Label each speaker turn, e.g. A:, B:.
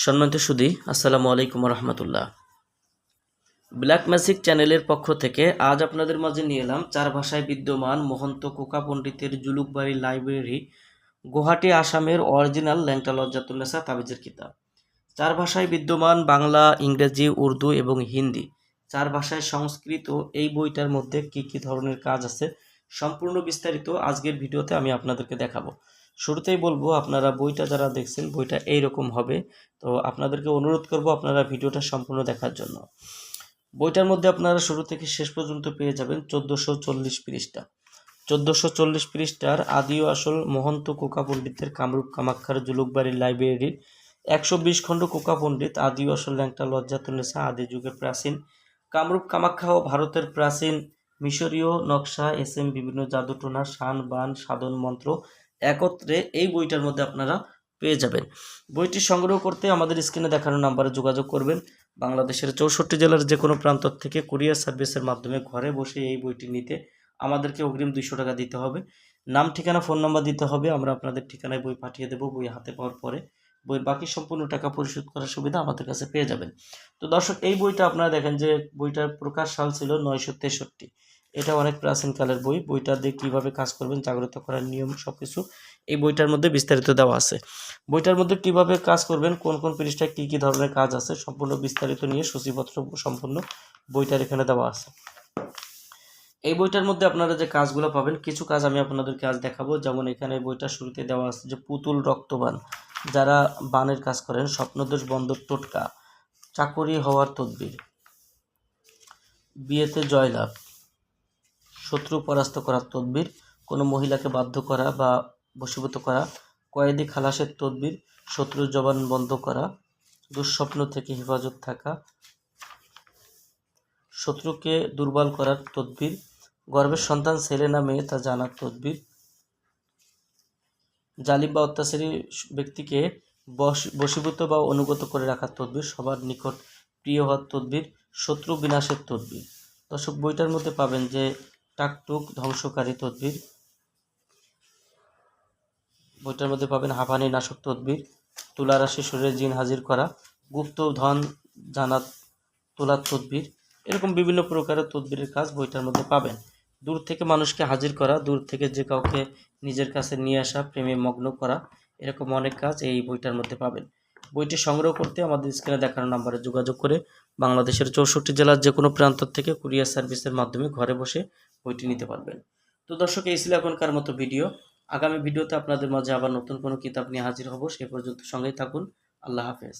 A: সম্মানিত সুধী, আসসালামু আলাইকুম রহমতুল্লাহ। ব্ল্যাক ম্যাজিক চ্যানেলের পক্ষ থেকে আজ আপনাদের মাঝে নিয়ে এলাম 4 ভাষায় বিদ্যমান মহন্ত কোকা পণ্ডিতের জুলুকবাড়ি লাইব্রেরি গুয়াহাটি আসামের অরিজিনাল ল্যাংটা লজ্জাতুন্নেসা তাবিজের কিতাব। 4 ভাষায় বিদ্যমান বাংলা, ইংরেজি, উর্দু এবং হিন্দি 4 ভাষায় সংস্কৃত এই বইটার মধ্যে কি ধরনের কাজ আছে সম্পূর্ণ বিস্তারিত আজকের ভিডিওতে আমি আপনাদেরকে দেখাবো। শুরুতেই বলবো, আপনারা বইটা যারা দেখছেন বইটা এইরকম হবে, তো আপনাদেরকে অনুরোধ করব আপনারা ভিডিওটা সম্পূর্ণ দেখার জন্য। বইটার মধ্যে আপনারা শুরু থেকে শেষ পর্যন্ত পেয়ে যাবেন 1440 পৃষ্ঠা। 1440 পৃষ্ঠার আদি ও আসল মহন্ত কোকা পণ্ডিতের কামরূপ কামাখ্যার জুলুকবাড়ি লাইব্রেরির 120 খণ্ড কোকা পণ্ডিত আদি ও আসল ল্যাংটা লজ্জাতুন্নেসা আদি যুগের প্রাচীন কামরূপ কামাখ্যা ও ভারতের প্রাচীন মিশরীয় নকশা বিভিন্ন জাদুটোনা শান বান সাধন মন্ত্র একত্রে এই বইটার মধ্যে আপনারা পেয়ে যাবেন। বইটি সংগ্রহ করতে আমাদের স্ক্রিনে দেখানো নাম্বারে যোগাযোগ করবেন। বাংলাদেশের 64 জেলার যে কোনো প্রান্ত থেকে কুরিয়ার সার্ভিসের মাধ্যমে ঘরে বসে এই বইটি নিতে আমাদেরকে অগ্রিম 200 টাকা দিতে হবে। নাম, ঠিকানা, ফোন নাম্বার দিতে হবে। আমরা আপনাদের ঠিকানায় বই পাঠিয়ে দেবো। বই হাতে পাওয়ার পরে বই বাকি সম্পূর্ণ টাকা পরিশোধ করার সুবিধা আমাদের কাছে পেয়ে যাবেন। তো দর্শক, এই বইটা আপনারা দেখেন যে বইটার প্রকাশ সাল ছিল 963। এটা অনেক প্রাচীনকালের বই। বইটা দিয়ে কীভাবে কাজ করবেন, জাগ্রত করার নিয়ম সব কিছু এই বইটার মধ্যে বিস্তারিত দেওয়া আছে। বইটার মধ্যে কিভাবে কাজ করবেন, কোন কোন পৃষ্ঠায় কী ধরনের কাজ আছে সম্পূর্ণ বিস্তারিত নিয়ে সূচিপত্র সম্পূর্ণ বইটার এখানে দেওয়া আছে। এই বইটার মধ্যে আপনারা যে কাজগুলো পাবেন, কিছু কাজ আমি আপনাদেরকে আজ দেখাবো। যেমন এখানে বইটার শুরুতে দেওয়া আছে যে পুতুল রক্তবান, যারা বানের কাজ করেন, স্বপ্নদোষ বন্ধর টোটকা, চাকরি হওয়ার তদবির, বিয়েতে জয়লাভ, শত্রু পরাস্ত করার তদবির, কোনো মহিলাকে বাধ্য করা বা বশীভূত করা, কয়েদি খালাসের তদবির, শত্রুর জবান বন্ধ করা, দুঃস্বপ্ন থেকে হেফাজত থাকা, শত্রুকে দুর্বল করার তদবির, গর্ভের সন্তান ছেলে না মেয়ে তা জানার তদবির, জালিম বা অত্যাচারী ব্যক্তিকে বশীভূত বা অনুগত করে রাখার তদবির, সবার নিকট প্রিয় হওয়ার তদবির, শত্রু বিনাশের তদবির। দর্শক, বইটার মধ্যে পাবেন যে টাকটুক ধ্বংসকারী তদবির, বইটার মধ্যে পাবেন হাঁপানি নাশক তদবির, তুলা রাশি শরীরে জিন হাজির করা, গুপ্ত ধন জানা তোলার তদবির, এরকম বিভিন্ন প্রকারের তদবিরের কাজ বইটার মধ্যে পাবেন। দূর থেকে মানুষকে হাজির করা, দূর থেকে যে কাউকে নিজের কাছে নিয়ে আসা, প্রেমে মগ্ন করা, এরকম অনেক কাজ এই বইটার মধ্যে পাবেন। বইটি সংগ্রহ করতে আমাদের স্ক্রিনে দেখানো নাম্বারে যোগাযোগ করে বাংলাদেশের 64 জেলার যে কোনো প্রান্ত থেকে কুরিয়ার সার্ভিসের মাধ্যমে ঘরে বসে বইটি নিতে পারবেন। তো দর্শক, এই ছিল এখনকার মতো ভিডিও। আগামী ভিডিওতে আপনাদের মাঝে আবার নতুন কোনো কিতাব নিয়ে হাজির হব। সেই পর্যন্ত সঙ্গেই থাকুন। আল্লাহ হাফেজ।